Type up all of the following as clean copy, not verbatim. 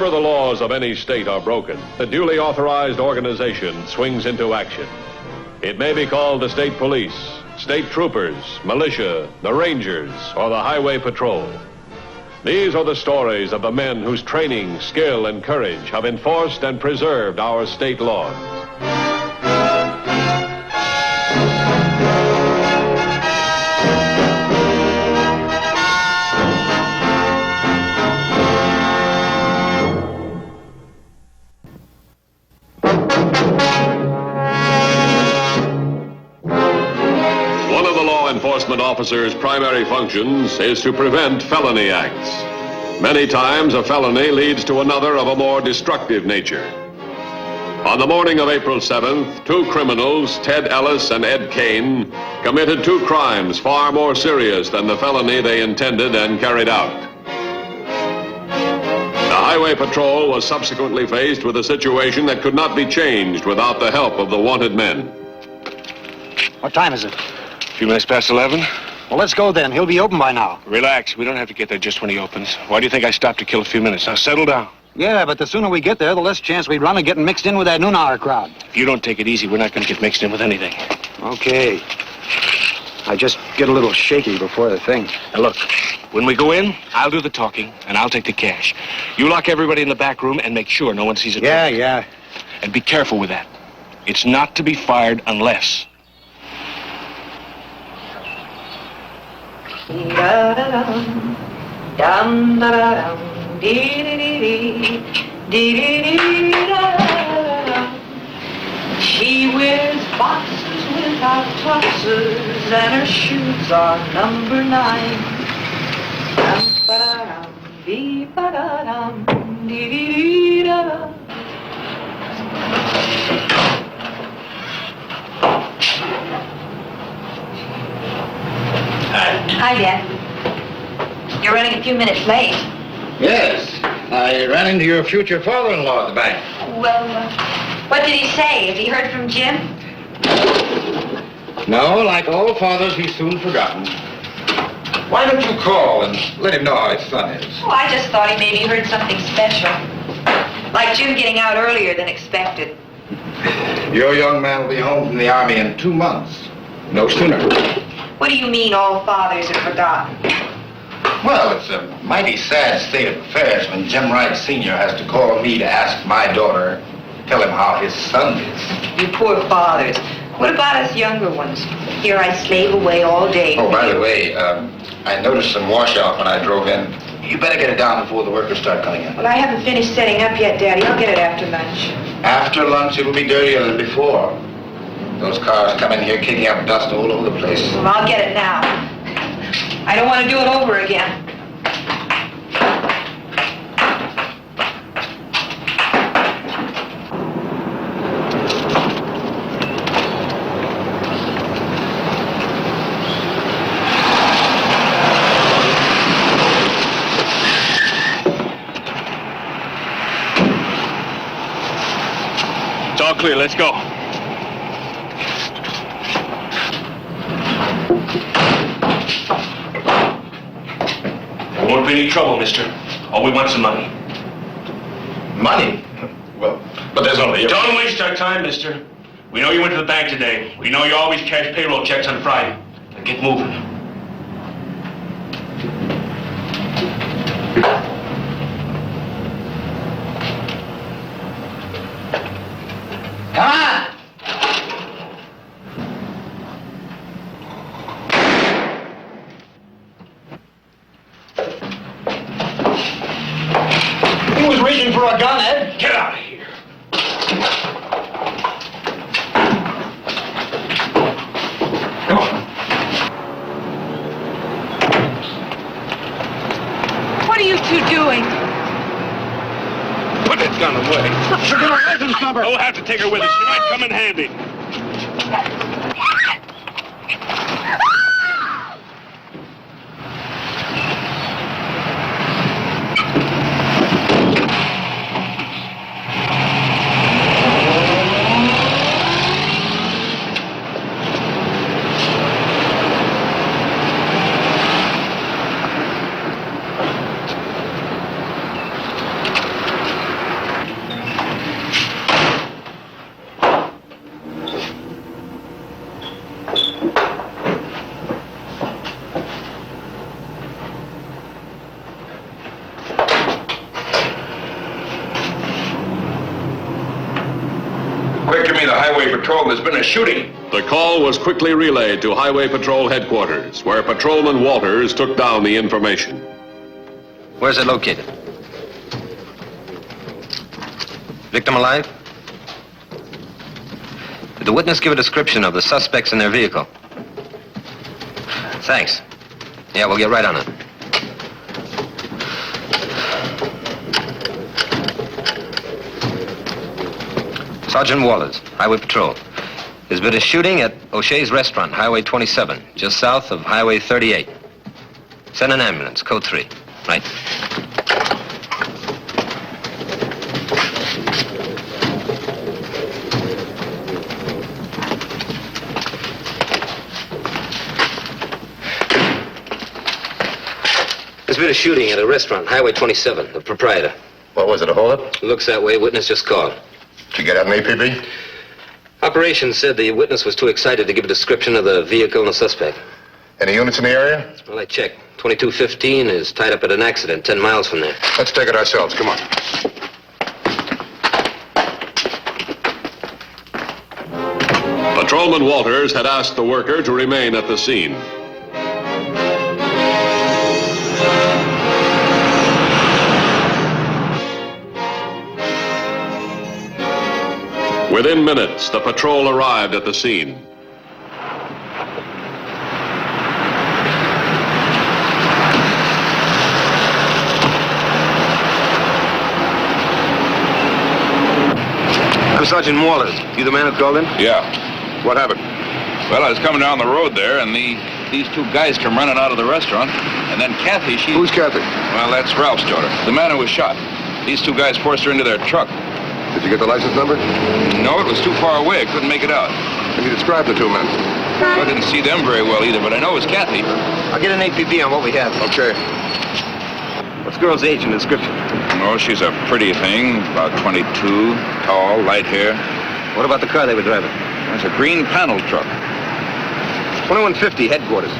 Whenever the laws of any state are broken, a duly authorized organization swings into action. It may be called the state police, state troopers, militia, the rangers, or the highway patrol. These are the stories of the men whose training, skill, and courage have enforced and preserved our state laws. One of the law enforcement officer's primary functions is to prevent felony acts. Many times, a felony leads to another of a more destructive nature. On the morning of April 7th, two criminals, Ted Ellis and Ed Kane, committed two crimes far more serious than the felony they intended and carried out. The Highway Patrol was subsequently faced with a situation that could not be changed without the help of the wanted men. What time is it? A few minutes past 11. Well, let's go then. He'll be open by now. Relax. We don't have to get there just when he opens. Why do you think I stopped to kill a few minutes? Now, settle down. Yeah, but the sooner we get there, the less chance we run of getting mixed in with that noon hour crowd. If you don't take it easy, we're not going to get mixed in with anything. Okay. I just get a little shaky before the thing. Now, look, when we go in, I'll do the talking, and I'll take the cash. You lock everybody in the back room and make sure no one sees it. Yeah. And be careful with that. It's not to be fired unless... Dee-da-da-dum, dum-da-da-dum, dee-dee-dee-dee, dee-dee-dee-da-da-dum. She wears boxes without tuxes, and her shoes are number 9. Dum-ba-da-dum, dee-ba-da-dum, dee-dee-dee-da-dum. Hi, Dad. You're running a few minutes late. Yes. I ran into your future father-in-law at the bank. Well, what did he say? Has he heard from Jim? No, like all fathers, he's soon forgotten. Why don't you call and let him know how his son is? Oh, I just thought he maybe heard something special. Like Jim getting out earlier than expected. Your young man will be home from the Army in 2 months. No sooner. What do you mean all fathers are forgotten? Well, it's a mighty sad state of affairs when Jim Wright Sr. has to call me to ask my daughter, tell him how his son is. You poor fathers. What about us younger ones? Here I slave away all day. Oh, by the way, I noticed some washout when I drove in. You better get it down before the workers start coming in. Well, I haven't finished setting up yet, Daddy. I'll get it after lunch. After lunch, it'll be dirtier than before. Those cars come in here kicking up dust all over the place. Well, I'll get it now. I don't want to do it over again. It's all clear. Let's go. There won't be any trouble, mister. All we want's some money. Money? Well, but there's only... Don't waste our time, mister. We know you went to the bank today. We know you always cash payroll checks on Friday. Now get moving. Come on! He was reaching for a gun, Ed. Get out of here. Come on. What are you two doing? Put that gun away. You're gonna license number. We'll have to take her with us. She might come in handy. Patrol. There's been a shooting. The call was quickly relayed to Highway Patrol headquarters, where Patrolman Walters took down the information. Where's it located? Victim alive? Did the witness give a description of the suspects in their vehicle? Thanks. Yeah, we'll get right on it. Sergeant Walters, Highway Patrol. There's been a shooting at O'Shea's Restaurant, Highway 27, just south of Highway 38. Send an ambulance, code 3. Right. There's been a shooting at a restaurant, Highway 27, the proprietor. What was it, a holdup? Looks that way. Witness just called. Did you get out an APB? Operations said the witness was too excited to give a description of the vehicle and the suspect. Any units in the area? Well, I checked. 2215 is tied up at an accident 10 miles from there. Let's take it ourselves. Come on. Patrolman Walters had asked the worker to remain at the scene. Within minutes, the patrol arrived at the scene. I'm Sergeant Walters. You the man who called in? Yeah. What happened? Well, I was coming down the road there, and these two guys come running out of the restaurant, and then Kathy, she... Who's Kathy? Well, that's Ralph's daughter, the man who was shot. These two guys forced her into their truck. Did you get the license number? No, it was too far away. I couldn't make it out. Can you describe the two men? Well, I didn't see them very well either, but I know it was Kathy. I'll get an APB on what we have. Okay. What's the girl's age and description? Oh, she's a pretty thing, about 22, tall, light hair. What about the car they were driving? It's a green panel truck. 2150, headquarters.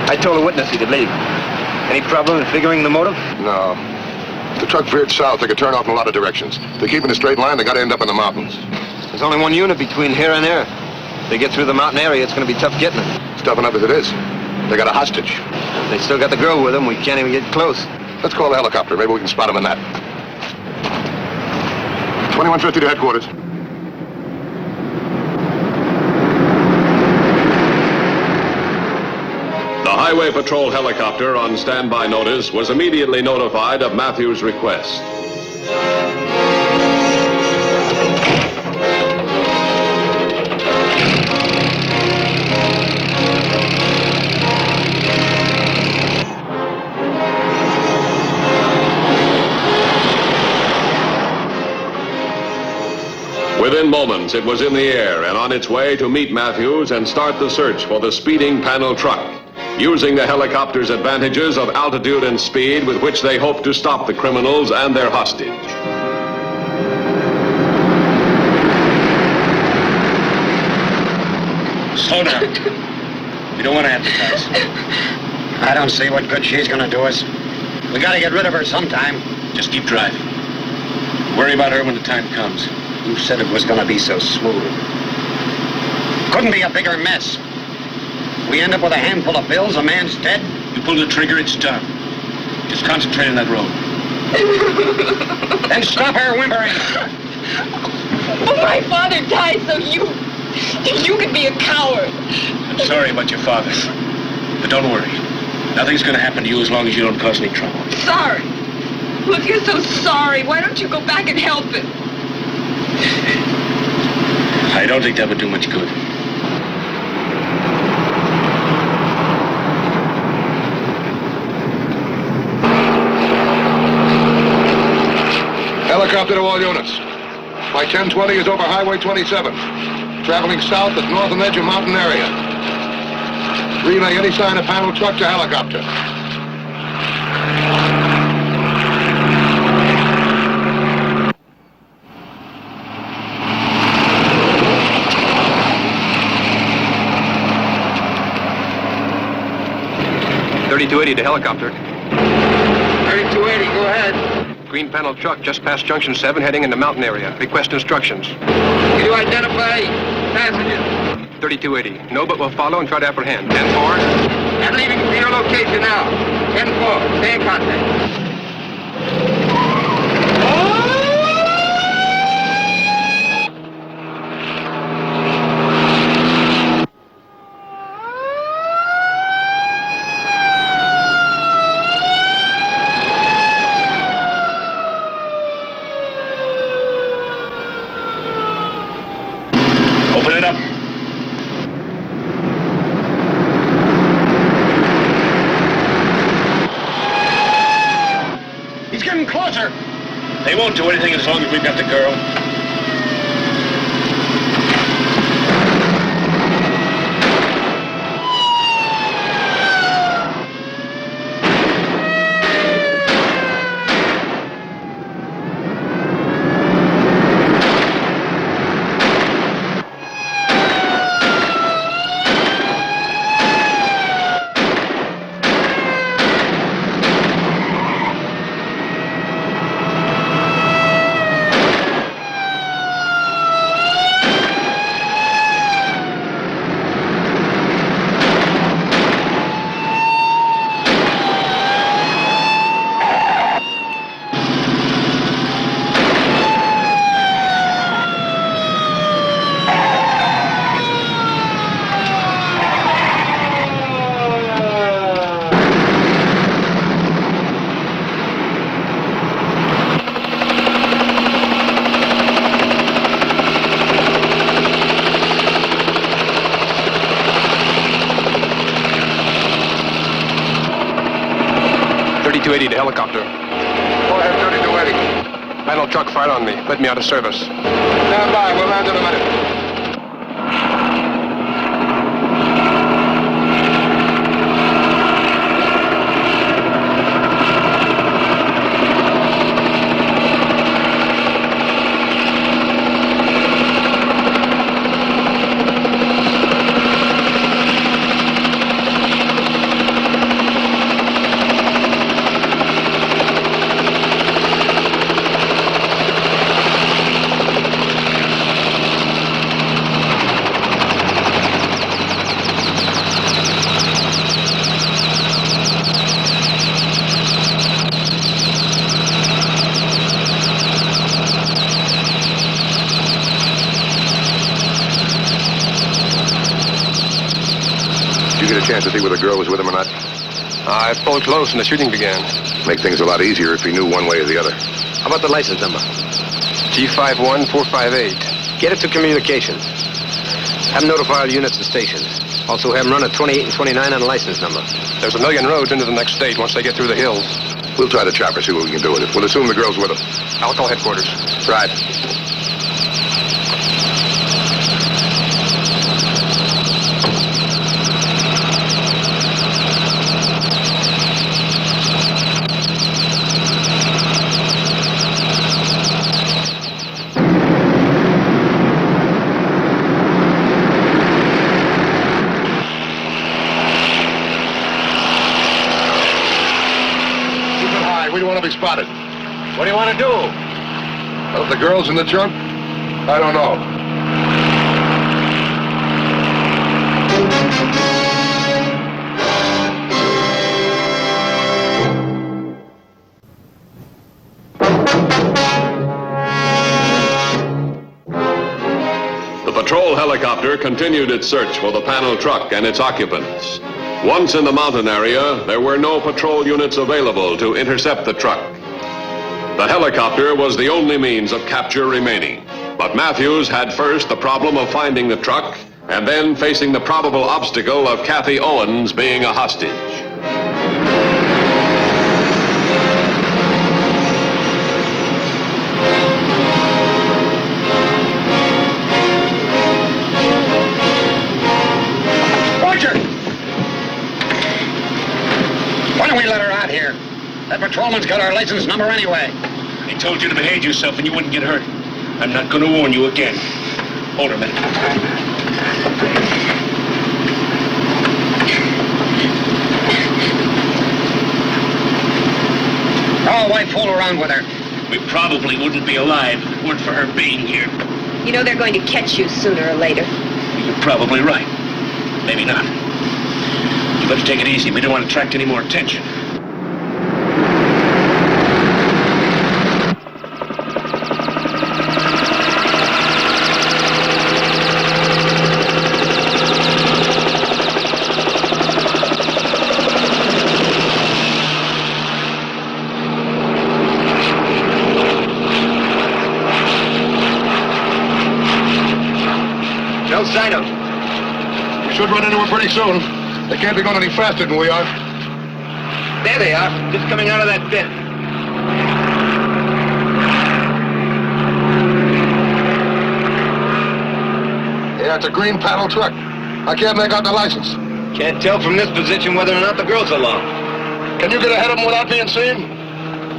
I told the witness he could leave. Any problem in figuring the motive? No. The truck veered south. They could turn off in a lot of directions. They keep in a straight line. They got to end up in the mountains. There's only one unit between here and there. If they get through the mountain area, it's going to be tough getting them. It's tough enough as it is. They got a hostage. They still got the girl with them. We can't even get close. Let's call the helicopter. Maybe we can spot them in that. 2150 to headquarters. The Highway Patrol helicopter on standby notice was immediately notified of Matthew's request. Within moments, it was in the air and on its way to meet Matthews and start the search for the speeding panel truck, using the helicopter's advantages of altitude and speed with which they hoped to stop the criminals and their hostage. Slow down. We don't want to advertise. I don't see what good she's going to do us. We got to get rid of her sometime. Just keep driving. Worry about her when the time comes. Who said it was going to be so smooth? Couldn't be a bigger mess. We end up with a handful of bills, a man's dead. You pull the trigger, it's done. Just concentrate on that road. Then stop her whimpering. But my father died so you could be a coward. I'm sorry about your father. But don't worry. Nothing's going to happen to you as long as you don't cause any trouble. Sorry. Well, if you're so sorry, why don't you go back and help him? I don't think that would do much good. Helicopter to all units. Flight 1020 is over Highway 27. Traveling south at northern edge of mountain area. Relay any sign of panel truck to helicopter. 3280 to helicopter. 3280, go ahead. Green panel truck just past Junction 7 heading in the mountain area. Request instructions. Can you identify passengers? 3280. No, but we'll follow and try to apprehend. 10-4. I'm leaving for your location now. 10-4. Stay in contact. Open it up. He's getting closer. They won't do anything as long as we've got the girl. To helicopter. Go ahead, 3280. Panel truck fired on me. Put me out of service. Stand by. We'll land in a minute. Did you get a chance to see whether the girl was with him or not? I pulled close and the shooting began. Make things a lot easier if he knew one way or the other. How about the license number? G51458. Get it to communications. Have them notify all units and stations. Also have them run at 28 and 29 on the license number. There's a million roads into the next state once they get through the hills. We'll try the chopper, see what we can do with it. We'll assume the girl's with him. I'll call headquarters. Right. We don't want to be spotted. What do you want to do? Well, if the girl's in the trunk, I don't know. The patrol helicopter continued its search for the panel truck and its occupants. Once in the mountain area, there were no patrol units available to intercept the truck. The helicopter was the only means of capture remaining. But Matthews had first the problem of finding the truck, and then facing the probable obstacle of Kathy Owens being a hostage. Why don't we let her out here? That patrolman's got our license number anyway. I told you to behave yourself and you wouldn't get hurt. I'm not going to warn you again. Hold her a minute. Why fool around with her? We probably wouldn't be alive if it weren't for her being here. You know they're going to catch you sooner or later. You're probably right. Maybe not. You better take it easy. We don't want to attract any more attention. No sign of. We should run into her pretty soon. They can't be going any faster than we are. There they are, just coming out of that pit. Yeah, it's a green paddle truck. I can't make out the license. Can't tell from this position whether or not the girl's along. Can you get ahead of them without being seen?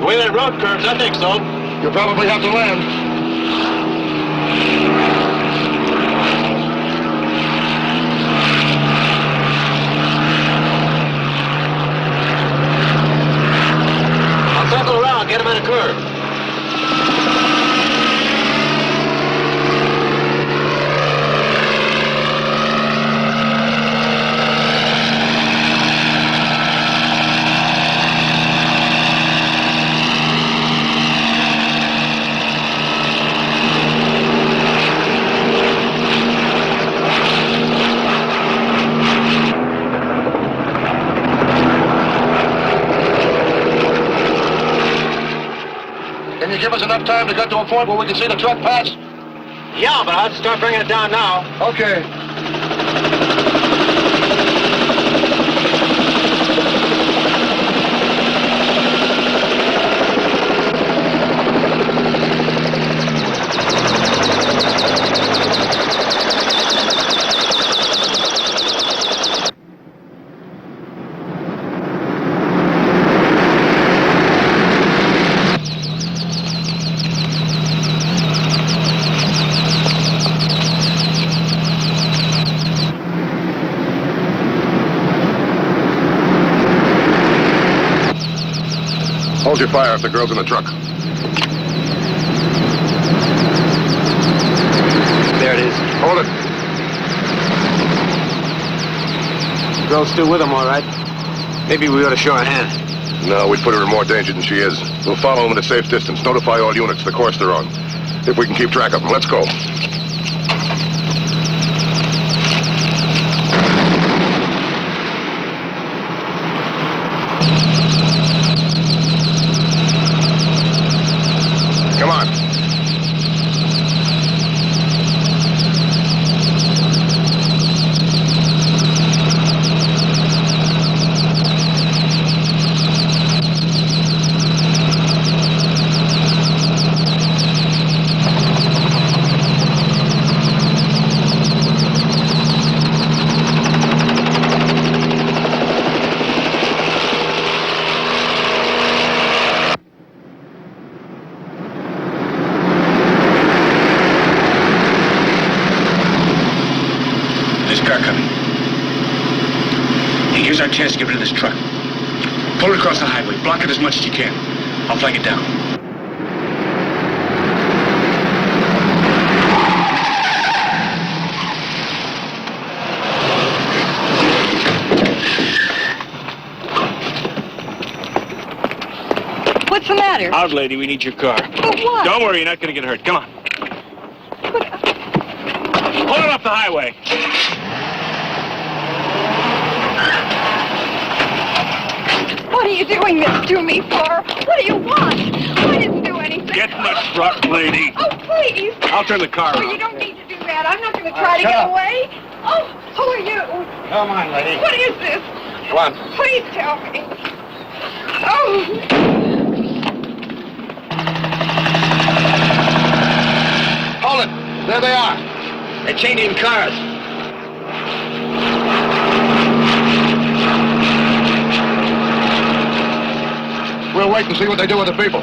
The way that road curves, I think so. You'll probably have to land. Circle around, get him in a curve. Can you give us enough time to get to a point where we can see the truck pass? Yeah, but I'll have to start bringing it down now. Okay. Hold your fire if the girl's in the truck. There it is. Hold it. The girl's still with him, all right. Maybe we ought to show a hand. No, we'd put her in more danger than she is. We'll follow them at a safe distance. Notify all units the course they're on. If we can keep track of them. Let's go. Come on. Here's our chance to get rid of this truck. Pull it across the highway. Block it as much as you can. I'll flag it down. What's the matter? Out, lady. We need your car. But what? Don't worry. You're not going to get hurt. Come on. But, Pull it off the highway. what are you doing this to me for? What do you want? I didn't do anything. Get in the truck, lady. Oh, please. I'll turn the car Oh, around. you don't need to do that. I'm not going to try to get away. Oh, who are you? Come on, lady. What is this? Come on. Please tell me. Oh. Hold it. There they are. They're changing cars. We'll wait and see what they do with the people.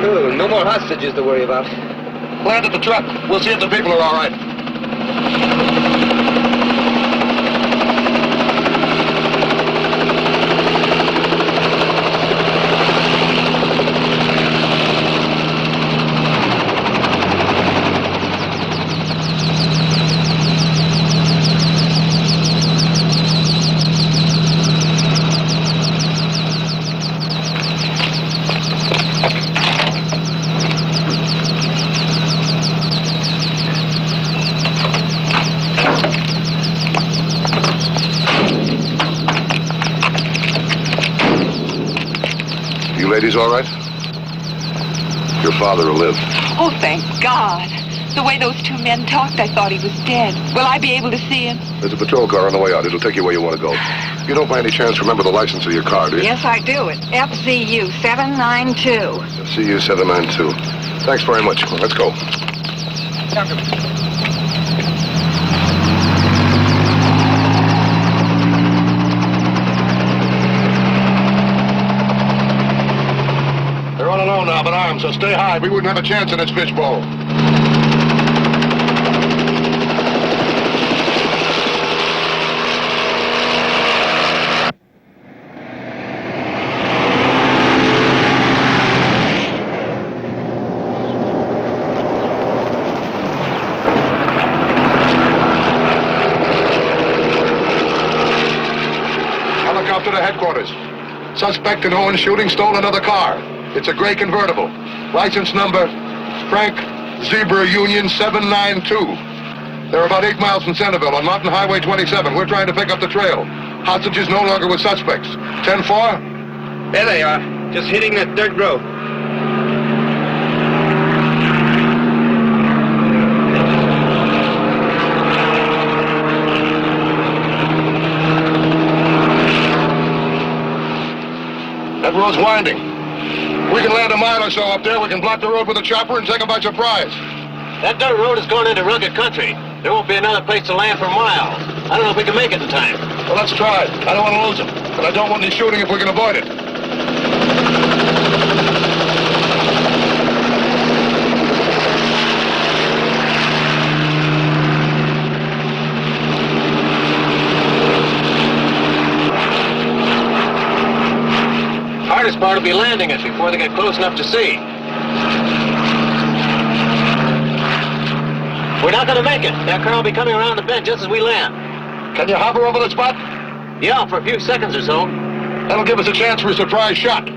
Oh, no more hostages to worry about. Land at the truck. We'll see if the people are all right. He's all right? Your father will live. Oh, thank God. The way those two men talked, I thought he was dead. Will I be able to see him? There's a patrol car on the way out. It'll take you where you want to go. You don't by any chance remember the license of your car, do you? Yes, I do. It's FZU 792. CU 792. Thanks very much. Let's go. They're all alone now, but armed, so stay high. We wouldn't have a chance in this fishbowl. Helicopter to headquarters. Suspect in Owen shooting stole another car. It's a gray convertible. License number, Frank Zebra Union 792. They're about 8 miles from Centerville on Mountain Highway 27. We're trying to pick up the trail. Hostages no longer with suspects. 10-4? There they are, just hitting that dirt road. That road's winding. We can land a mile or so up there. We can block the road with a chopper and take them by surprise. That dirt road is going into rugged country. There won't be another place to land for miles. I don't know if we can make it in time. Well, let's try. I don't want to lose them. But I don't want any shooting if we can avoid it. Hardest part will be landing it before they get close enough to see. We're not going to make it. That car will be coming around the bend just as we land. Can you hover over the spot? Yeah, for a few seconds or so. That'll give us a chance for a surprise shot.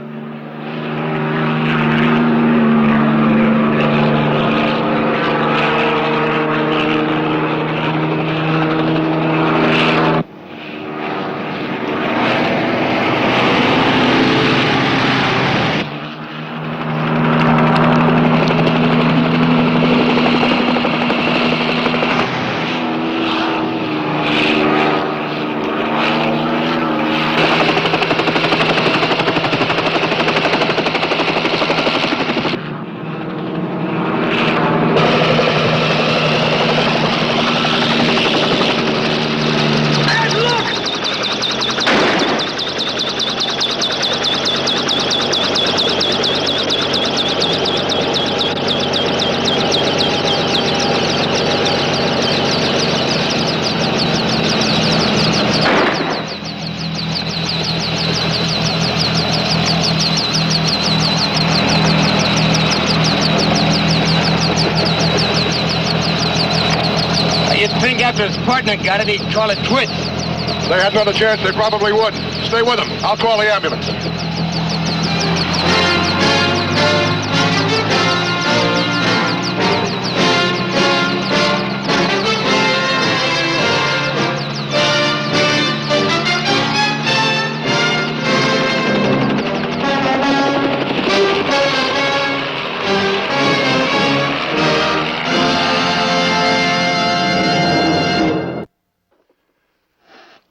After his partner got it, he'd call it quits. If they had another chance, they probably would. Stay with them. I'll call the ambulance.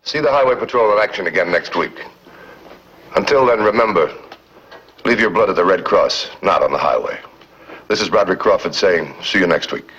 See the Highway Patrol in action again next week. Until then, remember, leave your blood at the Red Cross, not on the highway. This is Broderick Crawford saying, see you next week.